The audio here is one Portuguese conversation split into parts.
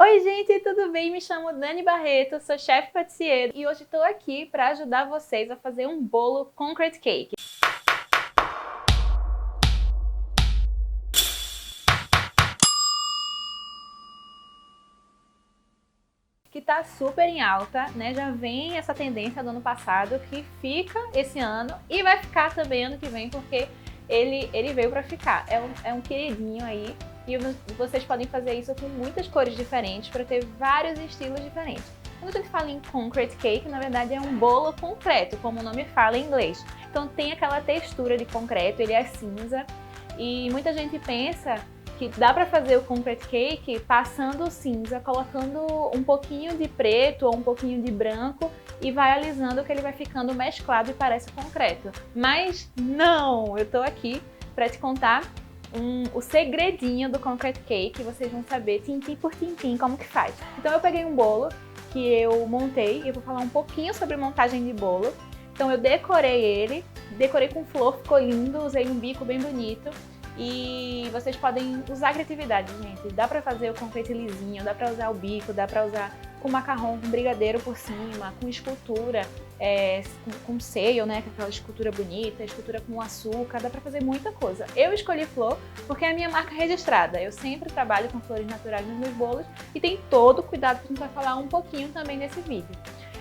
Oi gente, tudo bem? Me chamo Dani Barreto, sou chefe patissier e hoje estou aqui para ajudar vocês a fazer um bolo concrete cake. Que tá super em alta, né? Já vem essa tendência do ano passado que fica esse ano e vai ficar também ano que vem porque ele veio para ficar. É um queridinho aí e vocês podem fazer isso com muitas cores diferentes para ter vários estilos diferentes. Quando a gente fala em concrete cake, na verdade é um bolo concreto, como o nome fala em inglês. Então tem aquela textura de concreto, ele é cinza e muita gente pensa que dá para fazer o concrete cake passando o cinza, colocando um pouquinho de preto ou um pouquinho de branco e vai alisando que ele vai ficando mesclado e parece concreto. Mas não! Eu tô aqui para te contar o segredinho do concrete cake, vocês vão saber tintim por tintim como que faz. Então eu peguei um bolo que eu montei, e eu vou falar um pouquinho sobre montagem de bolo. Então eu decorei ele, decorei com flor, ficou lindo, usei um bico bem bonito. E vocês podem usar a criatividade, gente. Dá pra fazer o confeite lisinho, dá pra usar o bico, dá pra usar com macarrão, com brigadeiro por cima, com escultura, com seio, né? Com aquela escultura bonita, escultura com açúcar, dá pra fazer muita coisa. Eu escolhi flor porque é a minha marca registrada. Eu sempre trabalho com flores naturais nos meus bolos e tem todo o cuidado que a gente vai falar um pouquinho também nesse vídeo.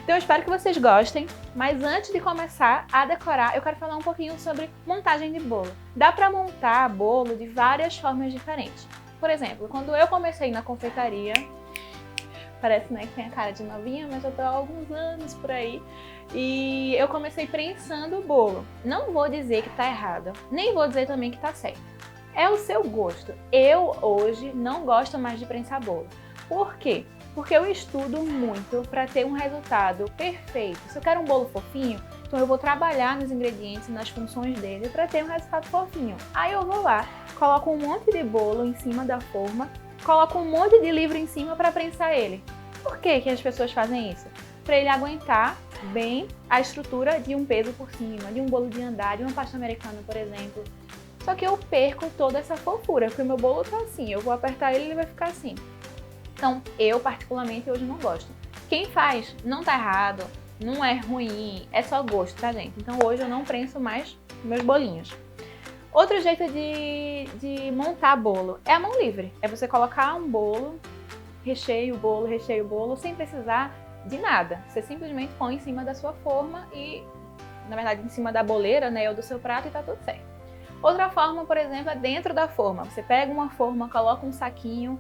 Então eu espero que vocês gostem, mas antes de começar a decorar, eu quero falar um pouquinho sobre montagem de bolo. Dá para montar bolo de várias formas diferentes. Por exemplo, quando eu comecei na confeitaria, parece, né, que tem a cara de novinha, mas eu tô há alguns anos por aí, e eu comecei prensando o bolo. Não vou dizer que tá errado, nem vou dizer também que tá certo. É o seu gosto. Eu hoje não gosto mais de prensar bolo. Por quê? Porque eu estudo muito para ter um resultado perfeito. Se eu quero um bolo fofinho, então eu vou trabalhar nos ingredientes, nas funções dele para ter um resultado fofinho. Aí eu vou lá, coloco um monte de bolo em cima da forma, coloco um monte de livro em cima para prensar ele. Por que que as pessoas fazem isso? Para ele aguentar bem a estrutura de um peso por cima, de um bolo de andar, de uma pasta americana, por exemplo. Só que eu perco toda essa fofura, porque o meu bolo tá assim, eu vou apertar ele e ele vai ficar assim. Então, eu particularmente hoje não gosto. Quem faz não tá errado, não é ruim, é só gosto, tá, gente? Então hoje eu não prenso mais meus bolinhos. Outro jeito de montar bolo é a mão livre. É você colocar um bolo, recheio o bolo, sem precisar de nada. Você simplesmente põe em cima da sua forma e, na verdade, em cima da boleira, né, ou do seu prato e tá tudo certo. Outra forma, por exemplo, é dentro da forma. Você pega uma forma, coloca um saquinho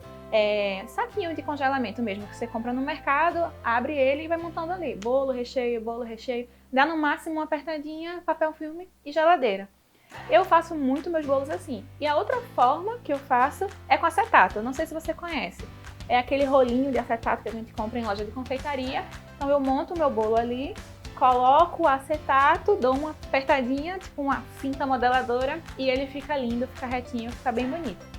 de congelamento mesmo, que você compra no mercado, abre ele e vai montando ali. Bolo, recheio, dá no máximo uma apertadinha, papel filme e geladeira. Eu faço muito meus bolos assim. E a outra forma que eu faço é com acetato. Não sei se você conhece. É aquele rolinho de acetato que a gente compra em loja de confeitaria. Então eu monto o meu bolo ali, coloco o acetato, dou uma apertadinha, tipo uma cinta modeladora, e ele fica lindo, fica retinho, fica bem bonito.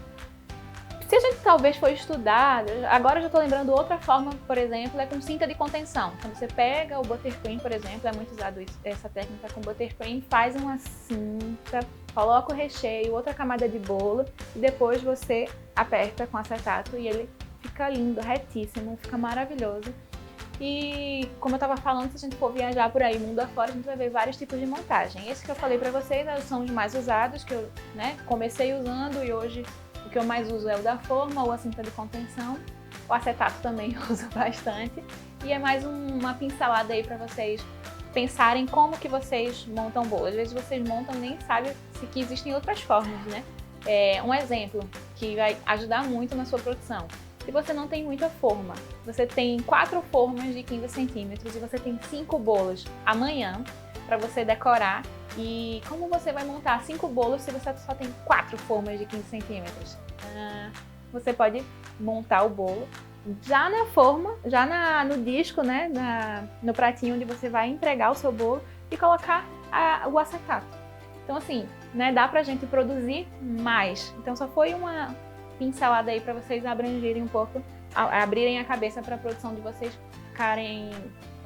Se a gente talvez for estudar, agora eu já estou lembrando outra forma, por exemplo, é com cinta de contenção. Então você pega o buttercream, por exemplo, é muito usado essa técnica com buttercream, faz uma cinta, coloca o recheio, outra camada de bolo e depois você aperta com acetato e ele fica lindo, retíssimo, fica maravilhoso. E como eu estava falando, se a gente for viajar por aí, mundo afora, a gente vai ver vários tipos de montagem. Esse que eu falei para vocês são os mais usados, que eu comecei usando e hoje o que eu mais uso é o da forma ou a cinta de contenção. O acetato também eu uso bastante. E é mais uma pincelada aí para vocês pensarem como que vocês montam bolo. Às vezes vocês montam e nem sabem que existem outras formas, né? Um exemplo que vai ajudar muito na sua produção. Se você não tem muita forma, você tem 4 formas de 15 centímetros e você tem 5 bolos amanhã para você decorar. E como você vai montar 5 bolos se você só tem 4 formas de 15 centímetros? Você pode montar o bolo já na forma, já no disco, né, no pratinho onde você vai entregar o seu bolo e colocar o acetato. Então assim, né, dá pra gente produzir mais. Então só foi uma pincelada aí para vocês abrangerem um pouco, abrirem a cabeça para a produção de vocês ficarem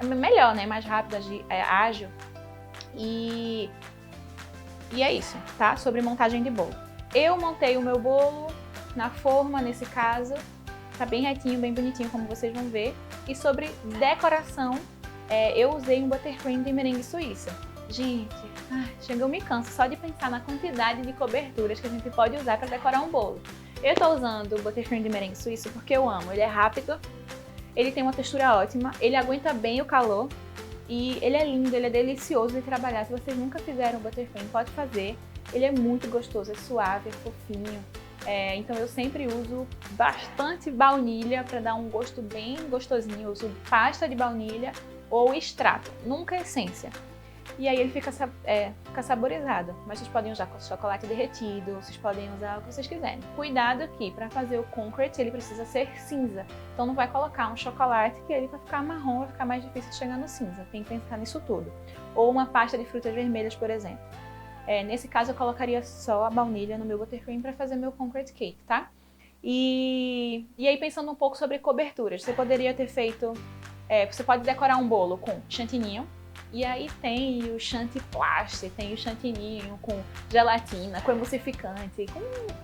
melhor, né, mais rápida, ágil. E é isso, tá? Sobre montagem de bolo. Eu montei o meu bolo na forma, nesse caso, Tá bem retinho, bem bonitinho, como vocês vão ver. E sobre decoração, eu usei um buttercream de merengue suíça. Gente, chegou me canso só de pensar na quantidade de coberturas que a gente pode usar para decorar um bolo. Eu tô usando o buttercream de merengue suíço porque eu amo. Ele é rápido, ele tem uma textura ótima, ele aguenta bem o calor e ele é lindo, ele é delicioso de trabalhar. Se vocês nunca fizeram buttercream, pode fazer. Ele é muito gostoso, é suave, é fofinho. Então eu sempre uso bastante baunilha para dar um gosto bem gostosinho. Eu uso pasta de baunilha ou extrato, nunca essência. E aí ele fica saborizado, mas vocês podem usar com chocolate derretido, vocês podem usar o que vocês quiserem. Cuidado que para fazer o concrete ele precisa ser cinza, então não vai colocar um chocolate que ele vai ficar marrom, vai ficar mais difícil de chegar no cinza, tem que pensar nisso tudo. Ou uma pasta de frutas vermelhas, por exemplo. Nesse caso eu colocaria só a baunilha no meu buttercream para fazer meu concrete cake, tá? E aí pensando um pouco sobre coberturas, você poderia ter feito, você pode decorar um bolo com chantininho, e aí tem o chantilly, tem o chantininho com gelatina, com emulsificante, com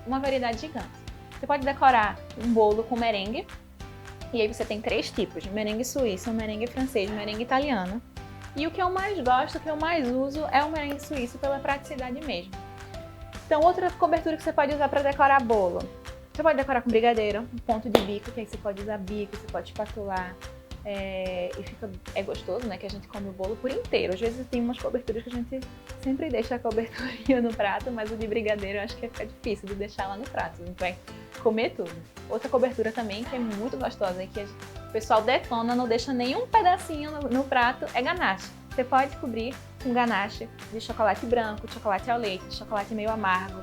uma variedade gigante. Você pode decorar um bolo com merengue, e aí você tem 3 tipos, merengue suíço, merengue francês, merengue italiano. E o que eu mais gosto, o que eu mais uso é o merengue suíço pela praticidade mesmo. Então outra cobertura que você pode usar para decorar bolo. Você pode decorar com brigadeiro, um ponto de bico, que aí você pode usar bico, você pode espatular. É gostoso, né? Que a gente come o bolo por inteiro. Às vezes tem umas coberturas que a gente sempre deixa a coberturinha no prato, mas o de brigadeiro eu acho que fica difícil de deixar lá no prato. A gente vai comer tudo. Outra cobertura também que é muito gostosa e que o pessoal detona, não deixa nenhum pedacinho no prato, é ganache. Você pode cobrir com ganache de chocolate branco, de chocolate ao leite, de chocolate meio amargo.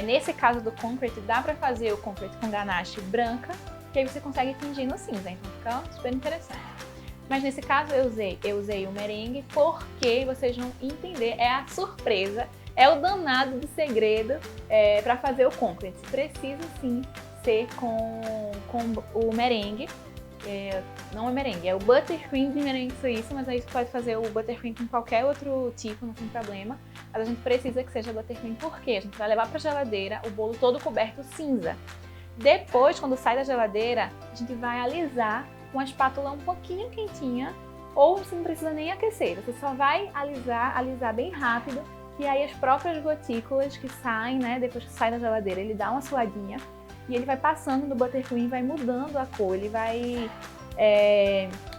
Nesse caso do concrete, dá pra fazer o concrete com ganache branca, que aí você consegue fingir no cinza, então fica super interessante. Mas nesse caso eu usei o merengue porque vocês vão entender, é a surpresa, é o danado do segredo para fazer o concrete. Precisa sim ser com o merengue, não é merengue, é o buttercream de merengue suíço, mas aí você pode fazer o buttercream com qualquer outro tipo, não tem problema. Mas a gente precisa que seja buttercream porque a gente vai levar para a geladeira o bolo todo coberto cinza. Depois, quando sai da geladeira, a gente vai alisar com a espátula um pouquinho quentinha, ou você não precisa nem aquecer, você só vai alisar bem rápido, e aí as próprias gotículas que saem, né, depois que sai da geladeira, ele dá uma suadinha, e ele vai passando no buttercream, vai mudando a cor, ele vai,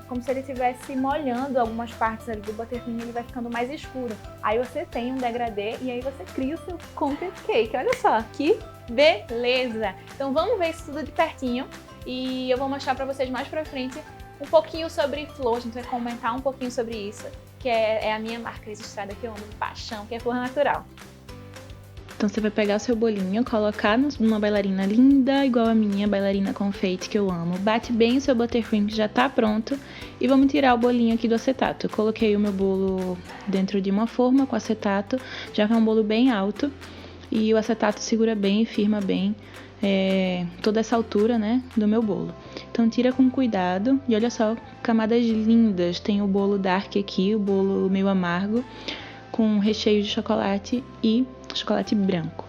como se ele estivesse molhando algumas partes ali do buttercream, ele vai ficando mais escuro. Aí você tem um degradê, e aí você cria o seu concrete cake, olha só, que beleza! Então vamos ver isso tudo de pertinho e eu vou mostrar pra vocês mais pra frente um pouquinho sobre flor, a gente vai comentar um pouquinho sobre isso, que é a minha marca registrada que eu amo de paixão, que é Flor Natural. Então você vai pegar o seu bolinho, colocar numa bailarina linda, igual a minha, bailarina confeite que eu amo. Bate bem o seu buttercream que já tá pronto e vamos tirar o bolinho aqui do acetato. Eu coloquei o meu bolo dentro de uma forma com acetato, já que é um bolo bem alto. E o acetato segura bem e firma bem toda essa altura, né, do meu bolo. Então tira com cuidado e olha só, camadas lindas. Tem o bolo dark aqui, o bolo meio amargo, com recheio de chocolate e chocolate branco.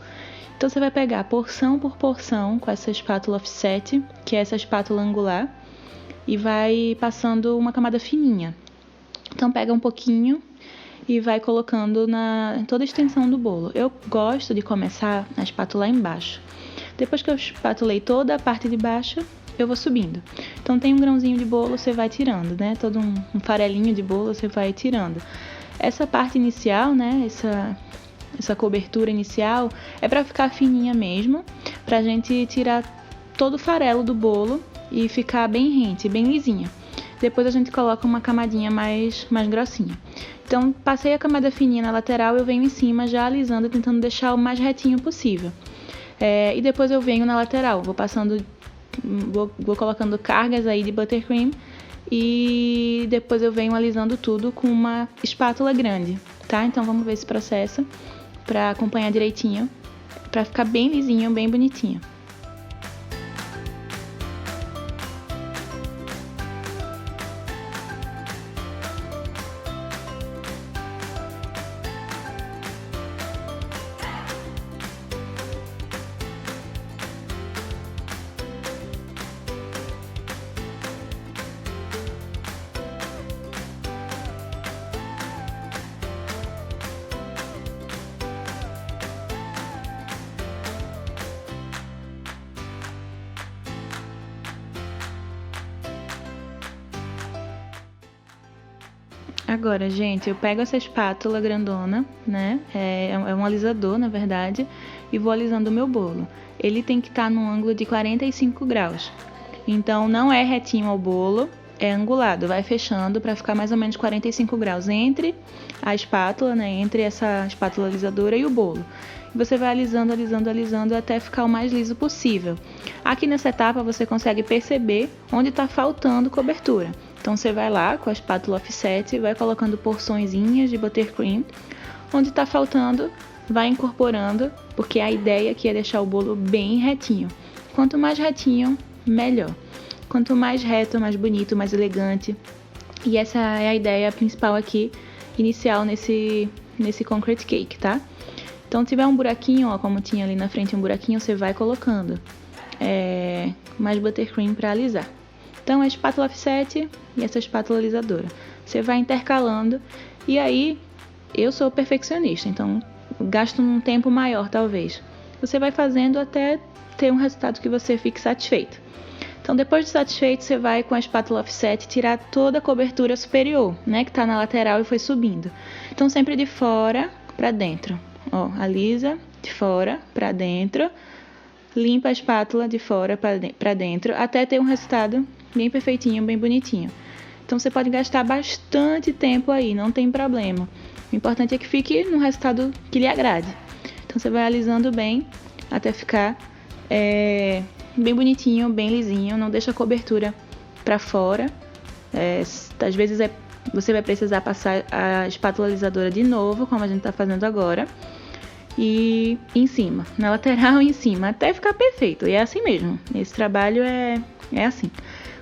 Então você vai pegar porção por porção com essa espátula offset, que é essa espátula angular, e vai passando uma camada fininha. Então pega um pouquinho e vai colocando em toda a extensão do bolo. Eu gosto de começar a espátula embaixo. Depois que eu espatulei toda a parte de baixo, eu vou subindo. Então tem um grãozinho de bolo, você vai tirando, né? Todo um farelinho de bolo, você vai tirando. Essa parte inicial, né? Essa cobertura inicial é para ficar fininha mesmo, pra gente tirar todo o farelo do bolo e ficar bem rente, bem lisinha. Depois a gente coloca uma camadinha mais grossinha. Então, passei a camada fininha na lateral, eu venho em cima já alisando, tentando deixar o mais retinho possível. E depois eu venho na lateral, vou colocando cargas aí de buttercream e depois eu venho alisando tudo com uma espátula grande, tá? Então vamos ver esse processo para acompanhar direitinho, para ficar bem lisinho, bem bonitinho. Agora, gente, eu pego essa espátula grandona, né? É um alisador, na verdade, e vou alisando o meu bolo. Ele tem que estar num ângulo de 45 graus. Então, não é retinho ao bolo, é angulado. Vai fechando para ficar mais ou menos 45 graus entre a espátula, né? Entre essa espátula alisadora e o bolo. Você vai alisando, alisando, alisando até ficar o mais liso possível. Aqui nessa etapa você consegue perceber onde está faltando cobertura. Então você vai lá com a espátula offset e vai colocando porçõezinhas de buttercream. Onde está faltando, vai incorporando, porque a ideia aqui é deixar o bolo bem retinho. Quanto mais retinho, melhor. Quanto mais reto, mais bonito, mais elegante. E essa é a ideia principal aqui, inicial nesse concrete cake, tá? Então, se tiver um buraquinho, ó, como tinha ali na frente um buraquinho, você vai colocando mais buttercream para alisar. Então, a espátula offset e essa espátula alisadora. Você vai intercalando e aí, eu sou perfeccionista, então gasto um tempo maior, talvez. Você vai fazendo até ter um resultado que você fique satisfeito. Então, depois de satisfeito, você vai com a espátula offset tirar toda a cobertura superior, né, que está na lateral e foi subindo. Então, sempre de fora para dentro. Ó, alisa de fora para dentro, limpa a espátula de fora para dentro, até ter um resultado bem perfeitinho, bem bonitinho. Então você pode gastar bastante tempo aí, não tem problema. O importante é que fique num resultado que lhe agrade. Então você vai alisando bem até ficar bem bonitinho, bem lisinho, não deixa a cobertura para fora. Às vezes você vai precisar passar a espátula alisadora de novo, como a gente está fazendo agora. E em cima, na lateral e em cima, até ficar perfeito. E é assim mesmo, esse trabalho é assim.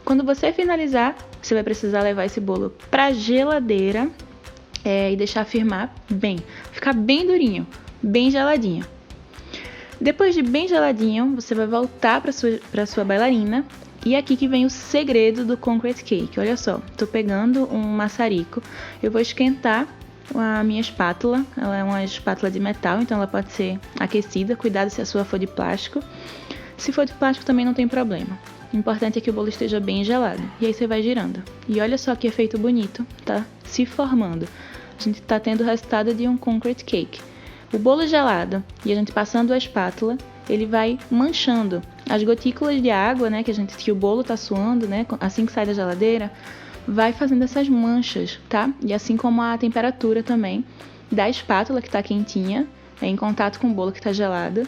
Quando você finalizar, você vai precisar levar esse bolo pra geladeira e deixar firmar bem. Ficar bem durinho, bem geladinho. Depois de bem geladinho, você vai voltar para sua bailarina. E aqui que vem o segredo do concrete cake. Olha só, tô pegando um maçarico, eu vou esquentar a minha espátula. Ela é uma espátula de metal, então ela pode ser aquecida. Cuidado se a sua for de plástico. Se for de plástico também não tem problema. O importante é que o bolo esteja bem gelado. E aí você vai girando. E olha só que efeito bonito, tá se formando. A gente tá tendo o resultado de um concrete cake. O bolo gelado e a gente passando a espátula, ele vai manchando. As gotículas de água, né, que o bolo tá suando, né, assim que sai da geladeira, vai fazendo essas manchas, tá? E assim como a temperatura também da espátula que tá quentinha, em contato com o bolo que tá gelado,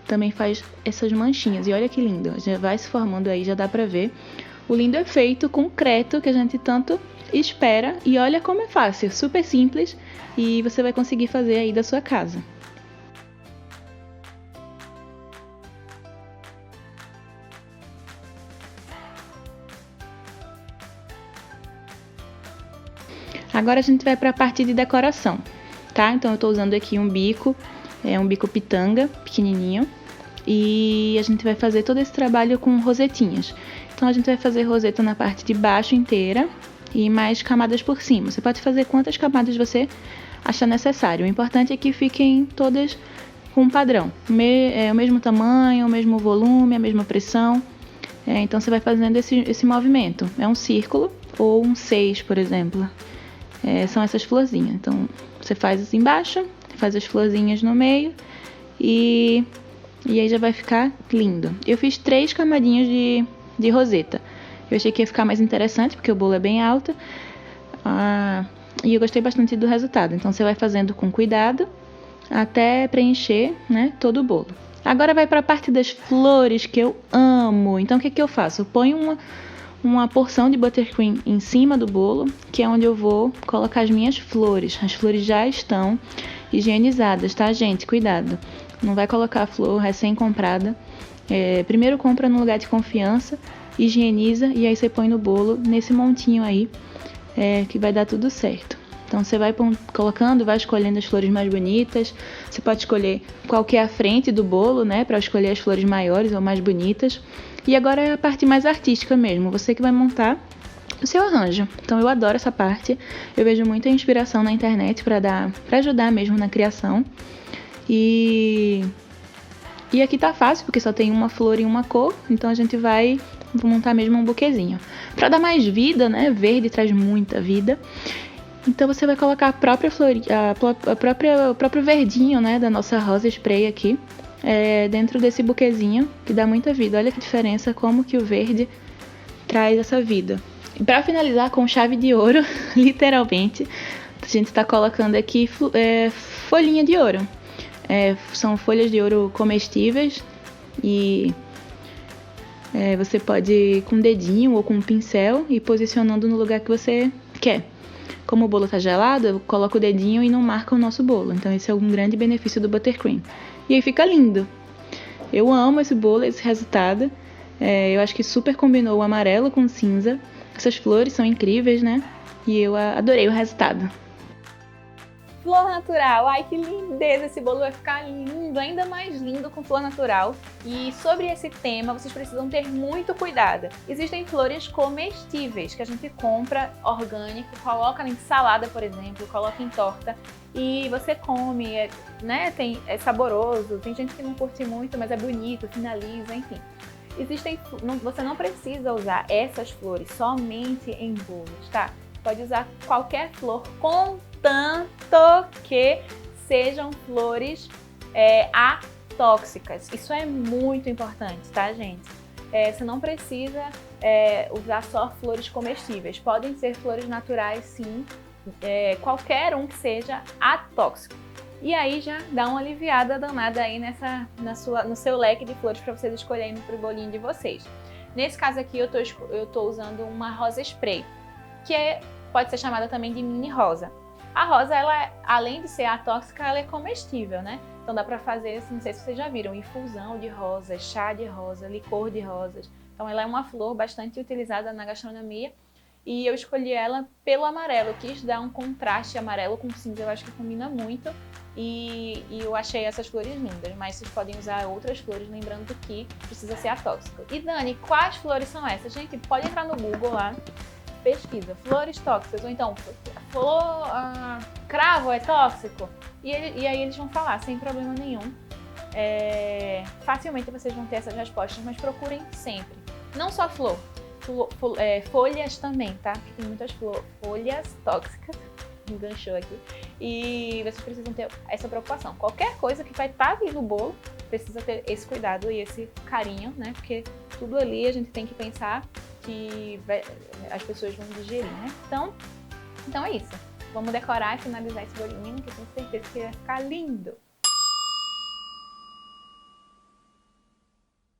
também faz essas manchinhas. E olha que lindo, já vai se formando aí, já dá pra ver o lindo efeito concreto que a gente tanto espera. E olha como é fácil, super simples, e você vai conseguir fazer aí da sua casa. Agora a gente vai para a parte de decoração, tá? Então eu tô usando aqui um bico pitanga, pequenininho, e a gente vai fazer todo esse trabalho com rosetinhas. Então a gente vai fazer roseta na parte de baixo inteira e mais camadas por cima. Você pode fazer quantas camadas você achar necessário. O importante é que fiquem todas com um padrão, o mesmo tamanho, o mesmo volume, a mesma pressão. Então você vai fazendo esse movimento. É um círculo ou um 6, por exemplo. São essas florzinhas. Então você faz assim embaixo, faz as florzinhas no meio e aí já vai ficar lindo. Eu fiz 3 camadinhas de roseta. Eu achei que ia ficar mais interessante porque o bolo é bem alto, e eu gostei bastante do resultado. Então você vai fazendo com cuidado até preencher, né, todo o bolo. Agora vai para a parte das flores, que eu amo. Então o que eu faço? Eu ponho uma porção de buttercream em cima do bolo, que é onde eu vou colocar as minhas flores. As flores já estão higienizadas, tá, gente? Cuidado. Não vai colocar a flor recém-comprada. Primeiro compra num lugar de confiança, higieniza e aí você põe no bolo, nesse montinho aí, que vai dar tudo certo. Então você vai colocando, vai escolhendo as flores mais bonitas. Você pode escolher qual que é a frente do bolo, né, para escolher as flores maiores ou mais bonitas. E agora é a parte mais artística mesmo, você que vai montar o seu arranjo. Então eu adoro essa parte, eu vejo muita inspiração na internet para ajudar mesmo na criação. E aqui tá fácil, porque só tem uma flor e uma cor, então a gente vai montar mesmo um buquezinho. Para dar mais vida, né, verde traz muita vida. Então você vai colocar a própria o próprio verdinho, né, da nossa rosa spray aqui, dentro desse buquezinho, que dá muita vida. Olha que diferença, como que o verde traz essa vida. E para finalizar com chave de ouro, literalmente, a gente está colocando aqui folhinha de ouro. São folhas de ouro comestíveis e você pode ir com o dedinho ou com um pincel e posicionando no lugar que você quer. Como o bolo tá gelado, eu coloco o dedinho e não marca o nosso bolo. Então esse é um grande benefício do buttercream. E aí fica lindo. Eu amo esse bolo, esse resultado. Eu acho que super combinou o amarelo com o cinza. Essas flores são incríveis, né? E eu adorei o resultado. Flor natural, ai que lindeza, esse bolo vai ficar lindo, ainda mais lindo com flor natural. E sobre esse tema, vocês precisam ter muito cuidado. Existem flores comestíveis que a gente compra orgânico, coloca em salada, por exemplo, coloca em torta e você come, né? É saboroso, tem gente que não curte muito, mas é bonito, finaliza, enfim. Você não precisa usar essas flores somente em bolos, tá? Pode usar qualquer flor, contanto que sejam flores atóxicas. Isso é muito importante, tá, gente? Você não precisa usar só flores comestíveis. Podem ser flores naturais, sim, qualquer um que seja atóxico. E aí já dá uma aliviada danada aí no seu leque de flores para vocês escolherem pro bolinho de vocês. Nesse caso aqui eu tô usando uma rosa spray, que pode ser chamada também de mini rosa. A rosa, ela, além de ser atóxica, ela é comestível, né? Então dá pra fazer, não sei se vocês já viram, infusão de rosas, chá de rosa, licor de rosas. Então ela é uma flor bastante utilizada na gastronomia e eu escolhi ela pelo amarelo. Eu quis dar um contraste amarelo com cinza, eu acho que combina muito e eu achei essas flores lindas, mas vocês podem usar outras flores, lembrando que precisa ser atóxico. E Dani, quais flores são essas? Gente, pode entrar no Google lá, pesquisa, flores tóxicas, ou então, cravo é tóxico? E aí eles vão falar, sem problema nenhum. Facilmente vocês vão ter essas respostas, mas procurem sempre. Não só folhas também, tá? Porque tem muitas folhas tóxicas, enganchou aqui. E vocês precisam ter essa preocupação. Qualquer coisa que vai estar ali no bolo, precisa ter esse cuidado e esse carinho, né? Porque tudo ali a gente tem que pensar que as pessoas vão digerir, né? Então é isso. Vamos decorar e finalizar esse bolinho, que eu tenho certeza que vai ficar lindo.